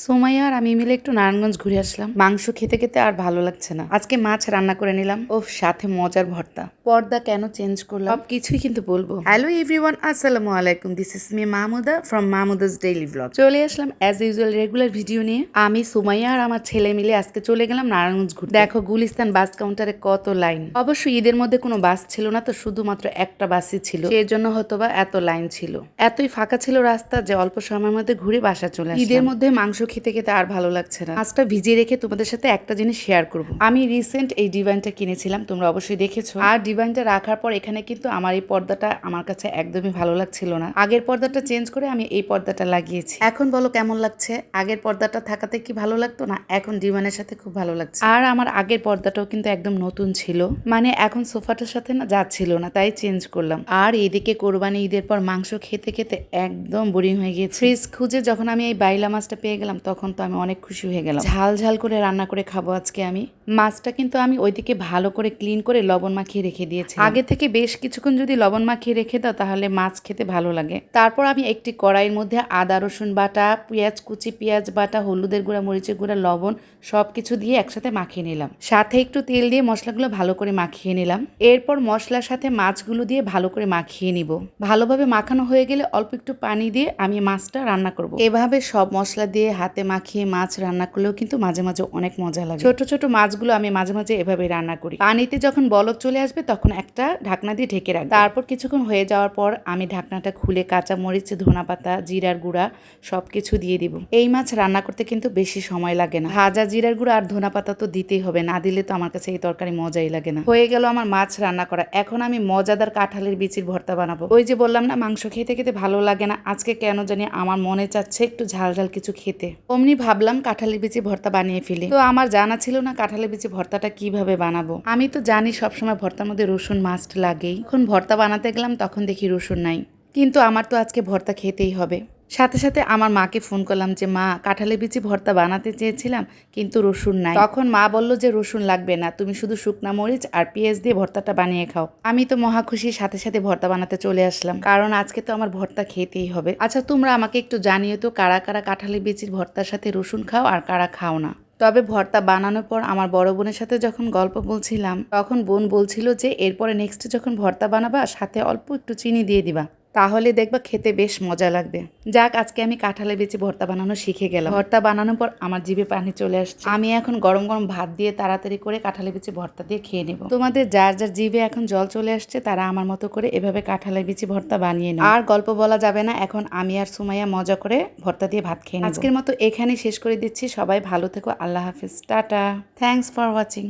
সোমাইয়া আর আমি মিলে একটু নারায়ণগঞ্জ ঘুরে আসলাম। মাংস খেতে খেতে আর ভালো লাগছে না। আজকে মাছ রান্না করে নিলাম, ওফ, সাথে মজার ভর্তা। পর্দা কেন চেঞ্জ করলাম সব কিছুই কিন্তু বলবো। হ্যালো এভরিওয়ান, আসসালামু আলাইকুম। This is me Mahmuda from Mahmuda's daily blog. চলে আসলাম অ্যাজ ইউজুয়াল রেগুলার ভিডিও নিয়ে। আমি সোমাইয়া আর আমার ছেলে মিলে আজকে চলে গেলাম নারায়ণগঞ্জ ঘুরতে। দেখো গুলিস্তান বাস কাউন্টারে কত লাইন। অবশ্য ঈদের মধ্যে কোনো বাস ছিল না, তো শুধুমাত্র একটা বাসই ছিল, সেই জন্য হয়তোবা এত লাইন ছিল। এতই ফাঁকা ছিল রাস্তা যে অল্প সময়ের মধ্যে ঘুরে বাসা চলে আসলাম। ঈদের মধ্যে মাংস খেতে খেতে আর ভালো লাগছে না। মাছটা ভিজিয়ে রেখে তোমাদের সাথে একটা জিনিস শেয়ার করব। আমি রিসেন্ট এই ডিভাইনটা কিনেছিলাম, তোমরা অবশ্যই দেখেছো। আর ডিভাইনটা রাখার পর এখানে কিন্তু আমার এই পর্দাটা আমার কাছে একদমই ভালো লাগছিল না। আগের পর্দাটা চেঞ্জ করে আমি এই পর্দাটা লাগিয়েছি। এখন বলো কেমন লাগছে? আগের পর্দাটা থাকাতে কি ভালো লাগতো না? এখন ডিভাইনের সাথে খুব ভালো লাগছে। আর আমার আগের পর্দাটাও কিন্তু একদম নতুন ছিল, মানে এখন সোফাটার সাথে না যাচ্ছিল না, তাই চেঞ্জ করলাম। আর এদিকে কোরবানি ঈদের পর মাংস খেতে খেতে একদম বোরিং হয়ে গিয়েছে। ফ্রিজ খুঁজে যখন আমি এই বাইলা মাছটা পেয়ে গেলাম তখন তো আমি অনেক খুশি হয়ে গেলাম। ঝাল ঝাল করে রান্না করে খাবো আজকে আমি। মাছটা কিন্তু আমি ওইদিকে ভালো করে ক্লিন করে লবণ মাখিয়ে রেখে দিয়েছি। আগে থেকে বেশ কিছুক্ষণ যদি লবণ মাখিয়ে রেখে দাও তাহলে মাছ খেতে ভালো লাগে। তারপর আমি একটি কড়াইয়ের মধ্যে আদা রসুন বাটা, পেঁয়াজ কুচি, পেঁয়াজ বাটা, হলুদের গুঁড়া, মরিচের গুঁড়া, লবণ সবকিছু দিয়ে একসাথে মাখিয়ে নিলাম। সাথে একটু তেল দিয়ে মশলাগুলো ভালো করে মাখিয়ে নিলাম। এরপর মশলার সাথে মাছগুলো দিয়ে ভালো করে মাখিয়ে নিব। ভালোভাবে মাখানো হয়ে গেলে অল্প একটু পানি দিয়ে আমি মাছটা রান্না করব। এভাবে সব মশলা দিয়ে হাতে মাখিয়ে মাছ রান্না করলেও কিন্তু মাঝে মাঝে অনেক মজা লাগে। ছোট ছোট মাছগুলো আমি মাঝে মাঝে এভাবে রান্না করি। পানিতে যখন বলক চলে আসবে তখন একটা ঢাকনা দিয়ে ঢেকে রাখবো। তারপর কিছুক্ষণ হয়ে যাওয়ার পর আমি ঢাকনাটা খুলে কাঁচা মরিচ, ধনেপাতা, জিরার গুঁড়া সবকিছু দিয়ে দিব। এই মাছ রান্না করতে কিন্তু বেশি সময় লাগে না। ভাজা জিরার গুঁড়া আর ধনেপাতা তো দিতেই হবে, না দিলে তো আমার কাছে এই তরকারি মজাই লাগে না। হয়ে গেল আমার মাছ রান্না করা। এখন আমি মজাদার কাঁঠালের বিচির ভর্তা বানাবো। ওই যে বললাম না মাংস খেতে খেতে ভালো লাগে না, আজকে কেন জানি আমার মনে চাচ্ছে একটু ঝাল ঝাল কিছু খেতে। অমনি ভাবলাম কাঁঠালের বিচি ভর্তা বানিয়ে ফেলি। তো আমার জানা ছিল না কাঁঠালের বিচি ভর্তাটা কিভাবে বানাবো। আমি তো জানি সবসময় ভর্তার মধ্যে রসুন মাস্ট লাগেই। যখন ভর্তা বানাতে গেলাম তখন দেখি রসুন নাই, কিন্তু আমার তো আজকে ভর্তা খেতেই হবে। সাথে সাথে আমার মাকে ফোন করলাম যে মা, কাঁঠালের বিচি ভর্তা বানাতে চেয়েছিলাম কিন্তু রসুন নাই। তখন মা বলল যে রসুন লাগবে না, তুমি শুধু শুকনা মরিচ আর পেঁয়াজ দিয়ে ভর্তাটা বানিয়ে খাও। আমি তো মহা খুশি, সাথে সাথে ভর্তা বানাতে চলে আসলাম, কারণ আজকে তো আমার ভর্তা খেতেই হবে। আচ্ছা তোমরা আমাকে একটু জানিও তো কারা কারা কাঁঠালের বিচির ভর্তার সাথে রসুন খাও আর কারা খাও না। তবে ভর্তা বানানোর পর আমার বড় বোনের সাথে যখন গল্প বলছিলাম তখন বোন বলছিল যে এরপরে নেক্সট যখন ভর্তা বানাবা সাথে অল্প একটু চিনি দিয়ে দিবা, তাহলে দেখবা খেতে বেশ মজা লাগবে। যাক, আজকে আমি কাঁঠালের বিচি ভর্তা বানানো শিখে গেলাম। ভর্তা বানানোর পর আমার জিভে পানি চলে আসছে। আমি এখন গরম গরম ভাত দিয়ে তাড়াতাড়ি করে কাঁঠালের বিচি ভর্তা দিয়ে খেয়ে নেব। তোমাদের যার যার জিভে এখন জল চলে আসছে তারা আমার মতো করে এভাবে কাঁঠালের বিচি ভর্তা বানিয়ে নাও। আর গল্প বলা যাবে না, এখন আমি আর সুমাইয়া মজা করে ভর্তা দিয়ে ভাত খেয়ে নেব। আজকের মতো এখানেই শেষ করে দিচ্ছি। সবাই ভালো থেকো, আল্লাহ হাফিজ, টাটা, থ্যাংকস ফর ওয়াচিং।